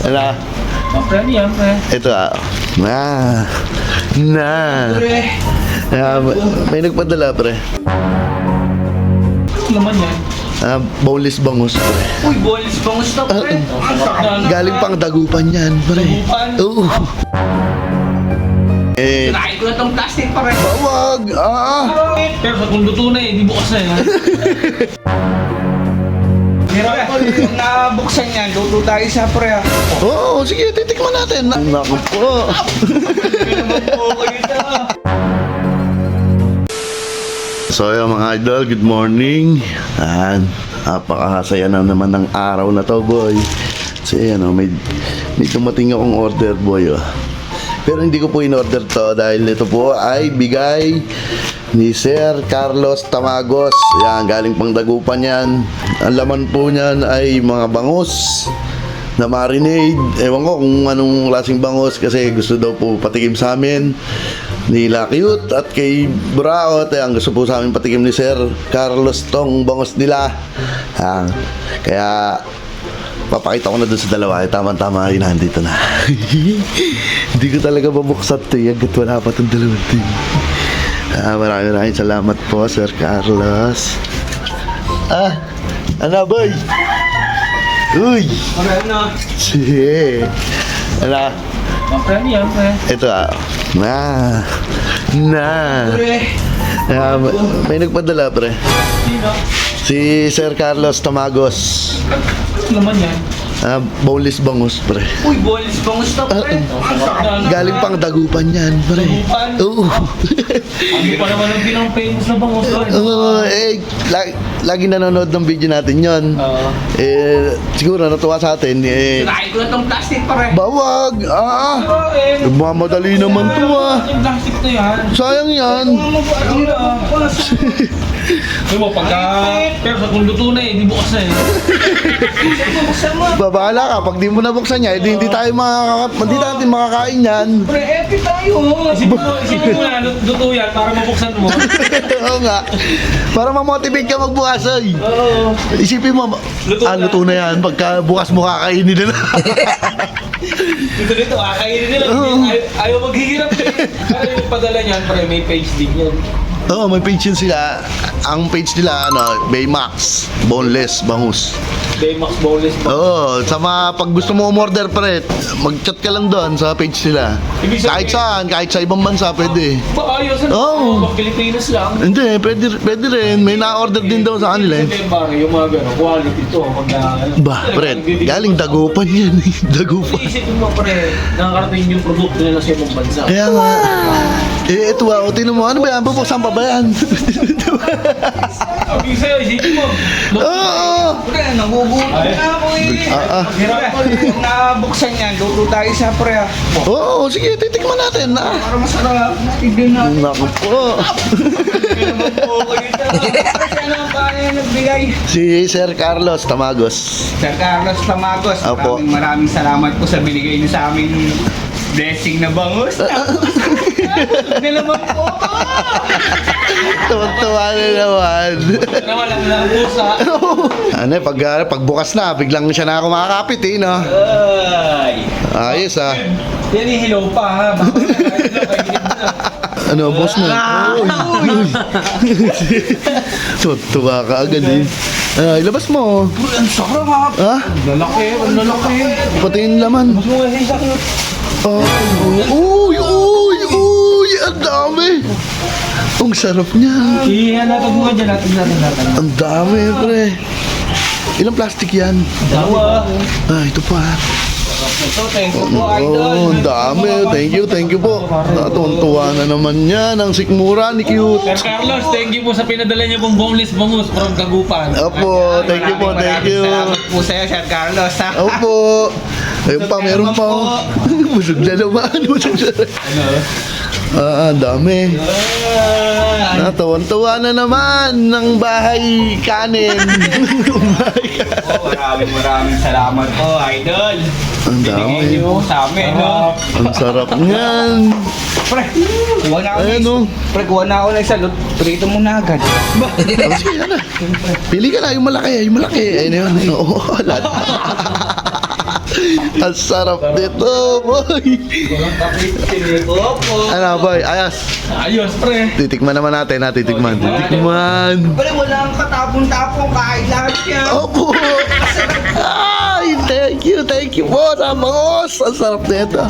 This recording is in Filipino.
Ano? Pre, yan, pre. Ito may nagpadala pre. Ano naman yan? Boneless bangus pre. Uy, boneless bangus na, pre. Galing pang Dagupan yan pre. Dagupan? Oo. Kinain ko na itong plastic, pre. Bawag! Pero sa kung luto na di bukas na yan. Kung nabuksan yan, luto tayo sa pre. Oo, sige, titikman natin. Naku po. So yun mga idol, good morning. Napakasaya na naman ng araw na to boy. Kasi may dumating akong order boy. Pero hindi ko po in-order to dahil ito po ay bigay ni Sir Carlos Tamagos. Yan, galing pang Dagupan yan. Ang laman po niyan ay mga bangus na marinade. Ewan ko kung anong klaseng bangus kasi gusto daw po patikim sa amin nila Cute at kay Buraot. Ang gusto po sa amin patikim ni Sir Carlos tong bangus nila. Kaya papakita ko na dun sa dalawa. Tama-tama yun, nandito na. Hindi ko talaga mabuksan ito hanggat wala pa itong dalawang ting. Maraming salamat po Sir Carlos. Ano boy? Uy! Ano? Sige. Ano? Pre, yan, pre. Ito may nagpadala pre. Sino? Si Sir Carlos Tamagos. Ano naman yan? Boneless bangus pre. Uy, boneless bangus na, pre. Galing pang Dagupan yan pre. Dagupan? Oo. Hindi pa naman ang pinang famous na bangus doon. Lagi nanonood ng video natin yon. Siguro natuwa sa atin. Kinain ko na itong plastic, pre. Bawag! Mamadali naman to Yung plastic na yan. Sayang yan. Ay mo, pero sa kung luto na di bukas na yan. Babahala ka, pag di mo nabuksan niya, hindi tayo natin makakain yan. Pre, epi tayo. Isipin mo na, luto yan para mabuksan mo. Oo nga. Para ma-motivate ka magbukas ay. Oo. Isipin mo, luto na yan. Pagka bukas mo kakainin nila. Dito, kakainin nila. Ayaw maghihirap. Pero yung padala niyan, pre, may page din yan. Oo, may page yun sila. Ang page nila, Baymax, boneless, bangus. Baymax boneless bangus. Oo, pag gusto mo umorder pre, mag-chat ka lang doon sa page nila. Kahit saan, kahit sa ibang bansa, pwede. Ba, ayos. Oo. Pilipinas lang. Hindi, pwede rin. May na-order din daw sa kanila. Hindi, pare, yung mga gano'n, quality to. Pre, galing Dagupan yan. Dagupan. Isipin mo, pre, nakakarating yung produkto nila sa ibang bansa. Kaya nga. Ito tinan mo, ano ba yan? Bubuksan pa ba yan? Sabi sa'yo, isipin mo. Oo. Pre, nagugutom na ako Kung nabuksan yan, luto tayo sa pre. Oo, sige, titikman natin na. Para masarap. Tignan natin. Naku po. Ano ba yung nagbigay? Si Sir Carlos Tamagos. Sir Carlos Tamagos, Opo. maraming salamat po sa binigay niyo sa aming blessing na bangus. Naman po. Tuwa na naman. Nawalan lang pusa. Pag bukas na, biglang siya na ako makakapit no? Ay. Ayos Yan yung hello pa ha. Ano, boss na? Tuwa ka agad ilabas mo. Ang sarap. Ha? Ang lalaki. Pati yung laman. Mas mga sa akin. Uy! Ang dami! Ang sarap niya. Ihanapag mo dyan natin. Ang dami, pre. Ilang plastic yan? Dalawa. Ito pa. So, thank you po, idol. Ang dami. Thank you po. Natuwa na naman yan. Ang sikmura ni Cute. Sir Carlos, thank you po sa pinadala niyo pong boneless bangus from Dagupan. Opo, thank you po. Salamat po sa'yo, Sir Carlos. Ha? Opo. Ayun pa, meron pa. Busog na naman. Ang dami. Natuwan-tuwa na naman ng bahay kanin. Maraming salamat po, idol. Ang dami. Binigay niyo sa amin, no? Ang sarap niyan. Pre, kuha na ako Ayan, ng oh. Pre, kuha na ako ng salot. Prito mo na agad. Sige, yan na. Pili ka na, yung malaki. Ayun na yun. Oo, lahat. Ang sarap nito, boy. Walang kapit. Opo. Ano, boy? Ayos. Ayos, pre. Titikman naman natin, ha? Titikman. Titikman. Walang katapong-tapong kahit lahat yan. Opo. Ay, thank you, boss. Ang sarap nito.